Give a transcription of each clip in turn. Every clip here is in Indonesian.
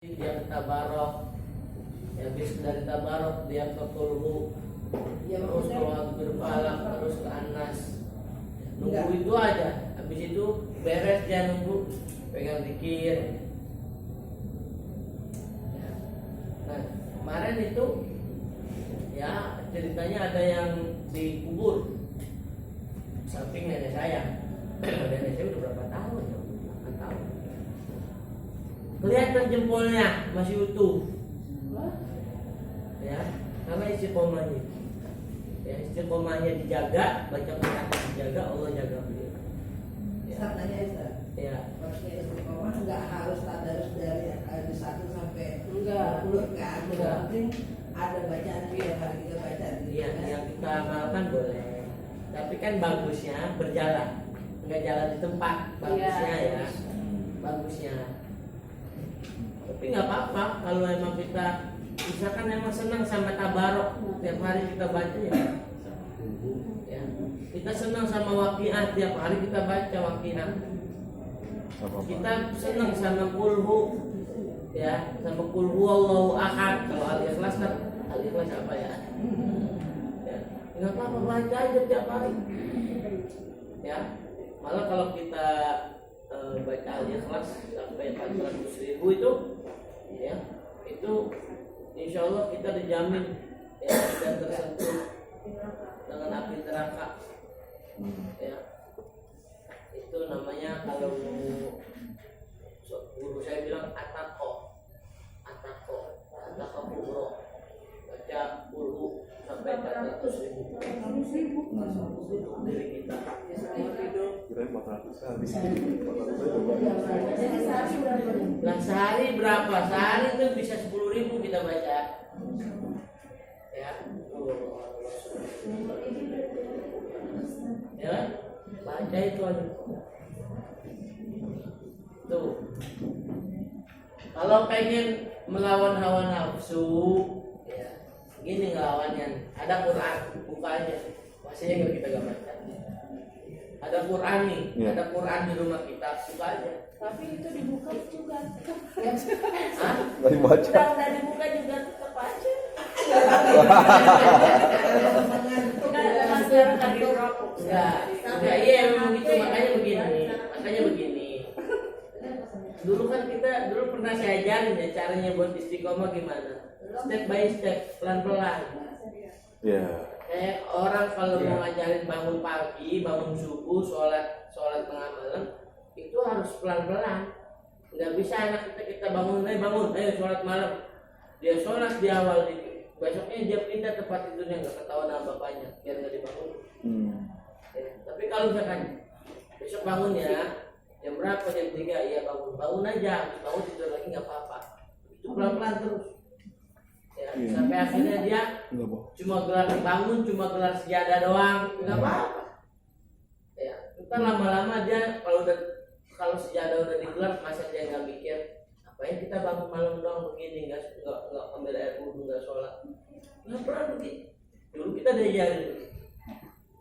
Dia ke tabarok, habis dari tabarok dia ke kulhu, terus ke waktu falak, terus ke anas. Nunggu itu aja, habis itu beres dia nunggu pegang zikir. Ya. Nah kemarin itu ya ceritanya ada yang dikubur samping nenek saya. Nenek saya udah berapa tahun? 8 tahun. Kelihatan jempolnya masih utuh, ya, karena istiqomahnya, ya istiqomahnya dijaga, baca Quran dijaga, Allah jaga beliau. Ya. Ya. Maksudnya istiqomah nggak harus tadarus dari 1 sampai Enggak. 10 kan? Enggak. Penting ada bacaan tiap hari kita baca. Iya, yang kita amalkan boleh, tapi kan bagusnya berjalan, nggak jalan di tempat, bagusnya ya, bagusnya. Tapi nggak apa-apa kalau emang kita misalkan emang senang sama tabarok tiap hari kita baca ya kita senang sama waqiah tiap hari kita baca waqiah, kita senang sama kulhu ya, sama kulhu Allahu ahad. Kalau al-ikhlas kan al-ikhlas apa ya, nggak apa-apa baca aja tiap hari ya. Malah kalau kita baca al-ikhlas sampai 400.000 itu ya, itu insya Allah kita dijamin ya tidak tersentuh dengan api neraka ya. Itu namanya kalau guru saya bilang atako kubro, baca guru sampai 400.000 diri kita. Nah sehari berapa? Sehari itu bisa 10.000 kita baca ya. Ya baca itu aja tuh. Kalau pengen melawan hawa nafsu ya, gini ngelawannya, ada Quran, buka aja masih kalau kita gak baca. Ada Quran nih, ada Quran di rumah kita, buka aja. Tapi itu dibuka juga. Hah? Nggak dibaca. Udah dibuka juga tetap aja. Enggak ada masyarakat di rokok. Enggak, iya emang gitu, makanya begini. Dulu kan kita pernah saya ajarin ya caranya buat istiqomah gimana. Step by step, pelan-pelan. Iya. Kayak orang kalau mau ngajarin bangun pagi, bangun subuh, sholat tengah malam, itu harus pelan-pelan. Nggak bisa anak kita bangun, ayo sholat malam. Dia sholat di awal, besoknya dia pindah tempat tidurnya, nggak ketahuan sama bapaknya, biar nggak dibangun. Ya, tapi kalau misalkan besok bangun ya, jam berapa, jam 3, ya bangun aja, bangun tidur lagi nggak apa-apa. Itu pelan-pelan terus. Ya, sampai akhirnya dia cuma gelar bangun, cuma gelar sejadah doang, nggak apa-apa. Ya, kita lama-lama dia kalau sejadah udah digelar, masa dia nggak mikir, ngapain kita bangun malam doang begini, nggak ambil air wudhu, nggak sholat, nggak pernah begitu. Dulu kita diajarin,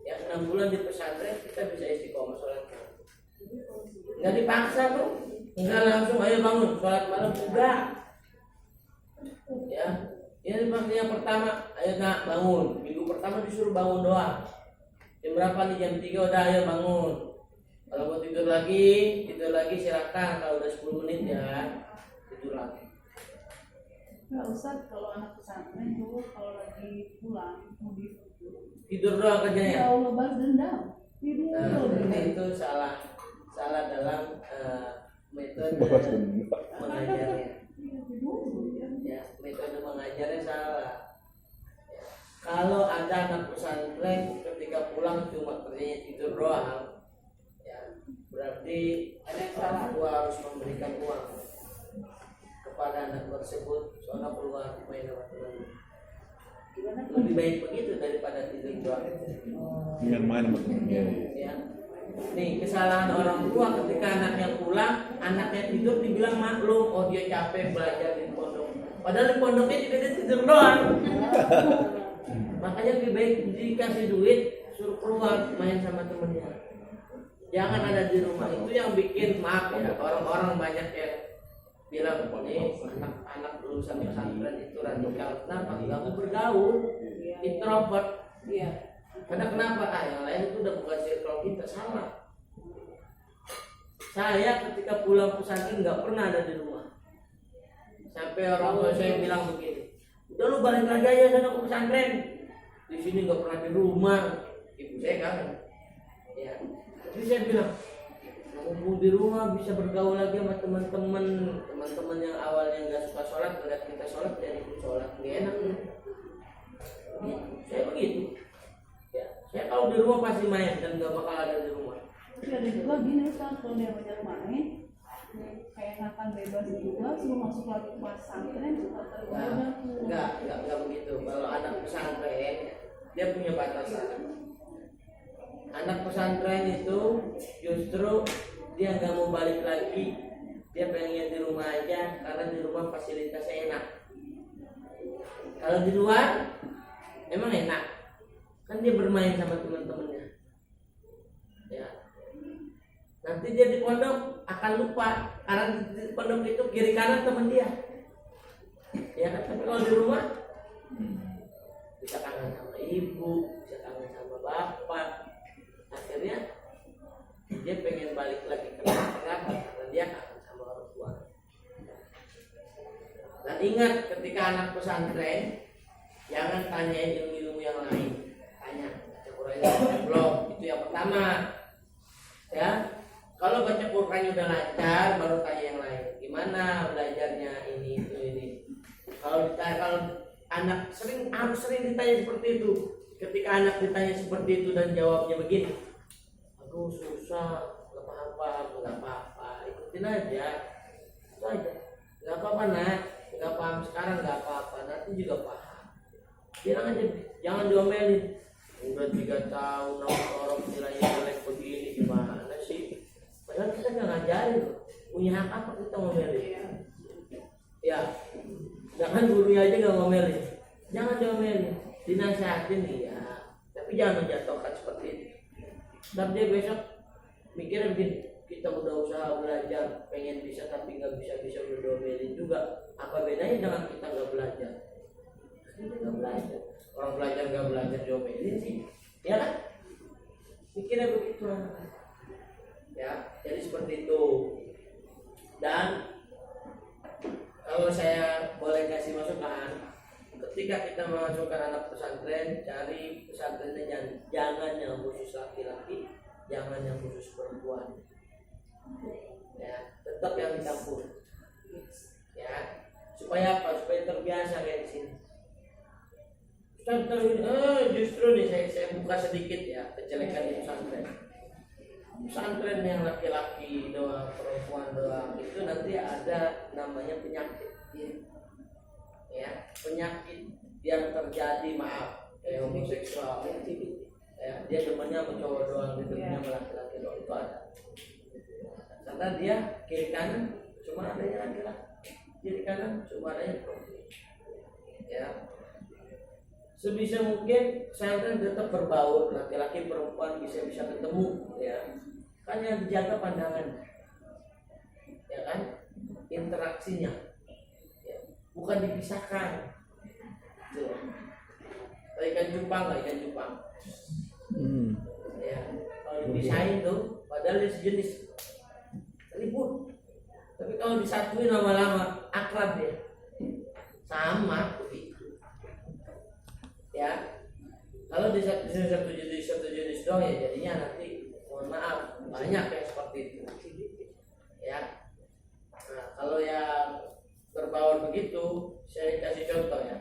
ya 6 bulan di pesantren kita bisa istiqomah sholat malam, nggak dipaksa tuh, nggak langsung ayo bangun sholat malam, enggak. Ya. Yang pertama, ayo nak bangun. Minggu pertama disuruh bangun doang. Jam berapa nih? Jam 3 udah ayo bangun. Kalau mau tidur lagi silakan. Kalau udah 10 menit ya tidur lagi. Nggak usah kalau anak pesantren dulu kalau lagi pulang mau Tidur doang kerjanya. ya Allah balas dendam. Tidur. Itu salah dalam metode mengajarnya. Ya, metode mengajarnya salah. Ya. Kalau ada anak pesantren ketika pulang cuma kerjanya tidur doang, ya berarti orang tua harus memberikan uang kepada anak tersebut, soalnya keluar main sama teman. Lebih baik begitu daripada tidur doang. Yang main sama temennya. Ya. Nih kesalahan orang tua ketika anaknya pulang, anaknya tidur dibilang maklum, oh dia capek belajar di pondok. Padahal di pondoknya juga dia tidur doang. Makanya lebih baik dikasih duit, suruh keluar main sama temennya. Jangan ada di rumah. Itu yang bikin, maaf ya, orang-orang banyak yang bilang ini anak-anak lulusan pesantren itu radikal. Kenapa? Nggak mau bergaul, introvert. Iya. Karena kenapa? Yang lain itu udah bukan circle kita. Sama. Saya ketika pulang pesantren nggak pernah ada di rumah. Sampai orang tua saya bilang begini, udah lu balik lagi aja sana ke pesantren. Di sini nggak pernah di rumah. Ibu saya kangen. Ya. Tapi saya bilang, mumpung di rumah bisa bergaul lagi sama teman-teman yang awalnya nggak suka sholat, melihat kita sholat dan ikut sholat, nggak enak nih. Saya begitu. Ya, saya kalau di rumah pasti main dan nggak bakal ada di rumah. Tapi ada juga gini kan, kalau dia banyak main, kayak akan bebas juga, suruh masuk lagi ke pesantren juga tergoda. Enggak begitu. Kalau anak pesantren dia punya batasan. Anak pesantren itu justru dia nggak mau balik lagi, dia pengen di rumah aja karena di rumah fasilitasnya enak. Kalau di luar emang enak, kan dia bermain sama teman-temannya. Ya, nanti dia di pondok akan lupa karena di pondok itu kiri kanan teman dia. Ya kan, tapi kalau di rumah bisa kangen sama ibu, bisa kangen sama bapak. Akhirnya dia pengen balik lagi ke neraka karena dia kangen sama orang tua. Dan ingat ketika anak pesantren jangan tanyain ilmu-ilmu yang lain, tanya baca Quran belum, itu yang pertama. Ya, kalau baca Quran udah lancar baru tanya yang lain. Gimana belajarnya ini itu ini. Kalau anak harus sering ditanya seperti itu. Ketika anak ditanya seperti itu dan jawabnya begini, aduh susah, nggak paham, nggak apa-apa, ikutin aja, itu aja, nggak apa-apa nak, nggak paham sekarang nggak apa-apa, nanti juga paham. Bilang aja, jangan diomelin. Udah 3 tahun orang nilainya jelek begini gimana sih? Padahal kita nggak ngajarin, punya hak apa kita ngomelin? Ya, jangan gurunya aja nggak ngomelin, jangan diomelin. Dinasihatin ya, tapi jangan menjatuhkan seperti itu. Dan dia besok mikirnya begini, kita udah usaha belajar, pengen bisa tapi nggak bisa udah diomelin juga. Apa bedanya dengan kita nggak belajar? Kita nggak belajar, orang belajar nggak belajar diomelin sih, ya kan? Mikirnya begitu. Ya, jadi seperti itu. Dan kalau saya boleh kasih masukan, ketika kita memasukkan anak pesantren, cari pesantrennya jangan yang khusus laki-laki, jangan yang khusus perempuan. Ya, tetap yang dicampur. Ya, supaya apa? Supaya terbiasa kayak di sini. Justru nih saya buka sedikit ya kejelekan di pesantren. Pesantren yang laki-laki doang, perempuan doang, itu nanti ada namanya penyakit. Ya, penyakit yang terjadi kayak homoseksual ya, dia demennya sama cowok doang, dia demennya sama laki-laki doang, itu ada. Karena dia kiri kanan cuma adanya laki-laki, kiri kanan cuma adanya perempuan. Ya, sebisa mungkin pesantren tetap berbaur, laki-laki perempuan bisa ketemu, ya kan, yang dijaga pandangan, ya kan, interaksinya, ya, bukan dipisahkan. Ikan cupang nggak ikan cupang, ya kalau dipisahin tuh padahal dia sejenis ribut, tapi kalau disatuin lama-lama akrab ya, sama begitu. Ya, kalau di satu jenis doang ya jadinya nanti mohon maaf banyak yang seperti itu. Ya, nah kalau yang berbaur begitu, saya kasih contoh ya.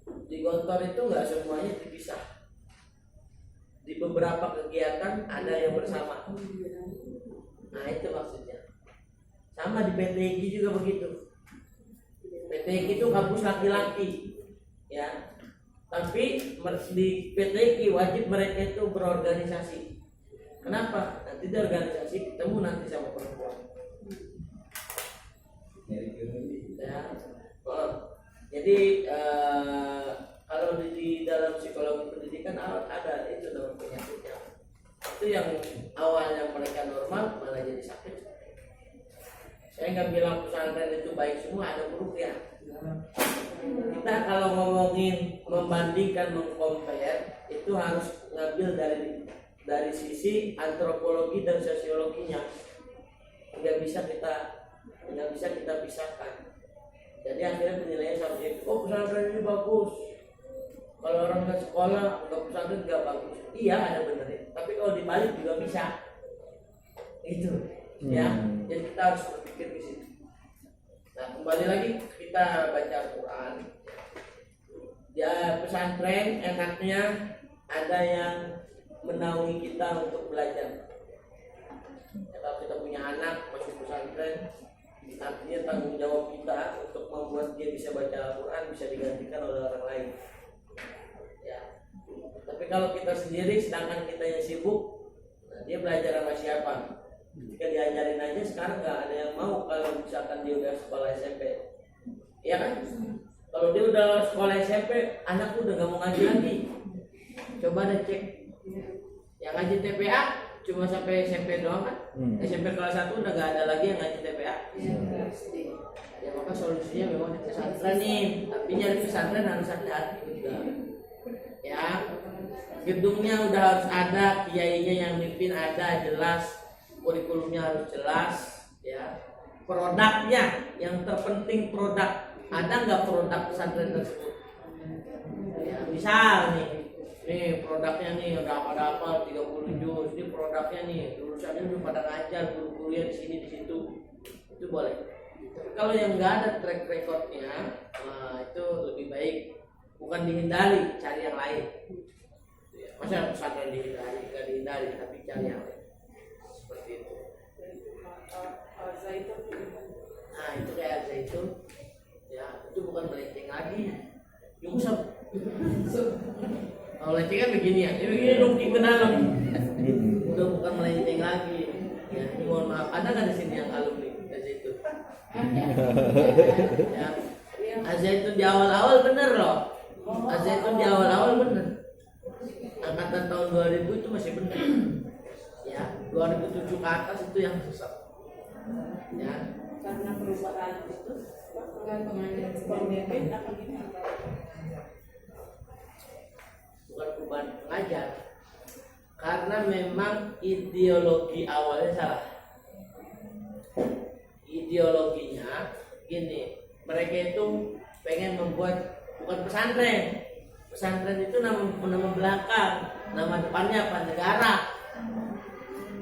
Di Gontor itu nggak semuanya dipisah. Di beberapa kegiatan ada yang bersama. Nah itu maksudnya. Sama di PTIG juga begitu. PTIG itu kampus laki-laki, ya. Tapi di PTIG wajib mereka itu berorganisasi. Kenapa? Nanti di organisasi ketemu nanti sama perempuan. Ya. Jadi kalau di dalam psikologi pendidikan ada itu dalam penyakitnya. Itu yang awalnya mereka normal malah jadi sakit. Saya nggak bilang pesantren itu baik semua, ada buruknya. Kita kalau ngomongin membandingkan, mengcompare, itu harus ngambil dari sisi antropologi dan sosiologinya. Nggak bisa kita pisahkan. Jadi akhirnya penilaian seperti itu. Oh, pesantren ini bagus. Kalau orang ke sekolah ke pesantren nggak bagus. Iya, ada benernya. Tapi kalau dibalik juga bisa. Itu, ya. Jadi kita harus berpikir di situ. Nah, kembali lagi kita baca Al-Quran. Ya, pesantren enaknya ada yang menaungi kita untuk belajar. Ya, kalau kita punya anak masuk pesantren, artinya tanggung jawab kita untuk membuat dia bisa baca Al-Quran bisa digantikan oleh orang lain. Ya. Tapi kalau kita sendiri, sedangkan kita yang sibuk, nah, dia belajar sama siapa? Jika diajarin aja sekarang nggak ada yang mau kalau misalkan dia udah sekolah SMP, ya kan? Kalau dia udah sekolah SMP, anakku udah nggak mau ngaji lagi. Coba deh cek, yang ngaji TPA cuma sampai SMP doang kan? SMP kelas 1 udah nggak ada lagi yang ngaji TPA. Ya maka solusinya memang di pesantren nih, tapi nyari pesantren harus hati-hati juga. Ya, gedungnya udah harus ada, kiainya yang mimpin ada, jelas. Kurikulumnya harus jelas, ya. Produknya yang terpenting produk. Ada nggak produk pesantren tersebut? Ya, misal nih produknya nih udah apa 30 juz, ini produknya nih lulusannya udah pada ngajar, guru-gurunya di sini di situ, itu boleh. Tapi kalau yang nggak ada track recordnya, itu lebih baik bukan dihindari, cari yang lain. Masa pesantren dihindari, nggak dihindari, tapi cari yang lain. Seperti itu. Nah itu kayak zaitun, ya itu bukan melenceng lagi, nyungsep. Kalau melenceng kan begini ya, ini begini nungking ke dalam, udah bukan melenceng lagi. Ya ini mohon maaf, ada nggak di sini yang alumni zaitun? Ya, zaitun di awal-awal bener loh, zaitun di awal-awal bener. Angkatan tahun 2000 itu masih bener. Ya, 2007 ke atas itu yang susah. Ya, Karena perubahan itu bukan pengajar apa gimana? bukan perubahan pengajar. Karena memang ideologi awalnya salah. Ideologinya gini, mereka itu pengen membuat bukan pesantren. Pesantren itu nama belakang, nama depannya apa? Negara.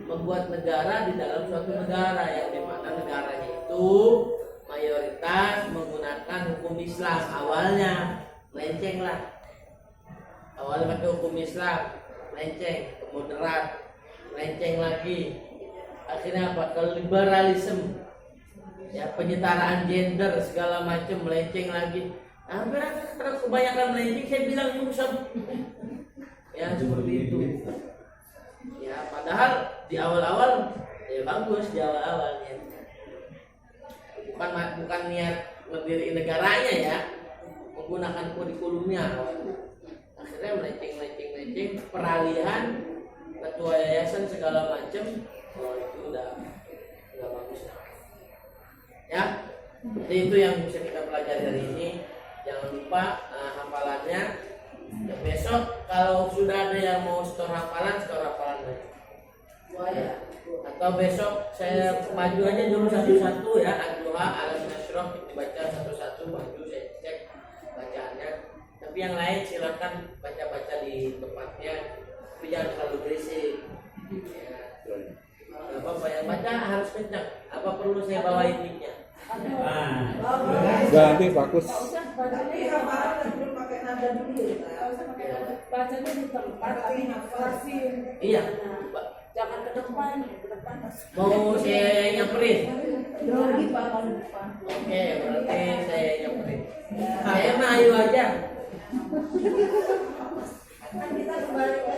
Membuat negara di dalam suatu negara yang dimana negaranya itu mayoritas menggunakan hukum Islam. Awalnya melenceng lah, awalnya pakai hukum Islam, melenceng ke moderat, melenceng lagi, akhirnya apa? Ke liberalisme, ya penyetaraan gender segala macam, melenceng lagi. Karena kebanyakan melenceng, saya bilang nyungsep. Ya seperti itu. Ya padahal di awal-awal ya bagus, di awal-awalnya bukan niat ngediriin negaranya ya, menggunakan kurikulumnya. Akhirnya melenceng, peralihan ketua yayasan segala macam, itu udah bagus. Ya, jadi itu yang bisa kita pelajari hari ini. Jangan lupa hafalannya. Ya, besok kalau sudah ada yang mau store hafalan banyak. Atau besok saya maju aja dulu satu-satu ya, Ad-Duha, Al-Nasyrah dibaca satu-satu, maju saya cek bacaannya. Tapi yang lain silakan baca-baca di tempatnya, tapi jangan terlalu berisik. Ya. Bapak yang baca harus kencang. Apa perlu saya bawain mic-nya? Ganti fokus. Bacanya di tempat tapi hafalin. Iya. Jangan ke depan. Mau saya nyamperin? Grogi Pak kalau di depan. Oke, berarti saya nyamperin. Saya mah ayo aja. Kita kembali ke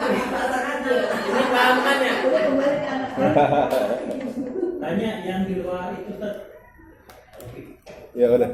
Ini paham kan ya? kembali ke anak. Tanya yang di luar itu Ya udah.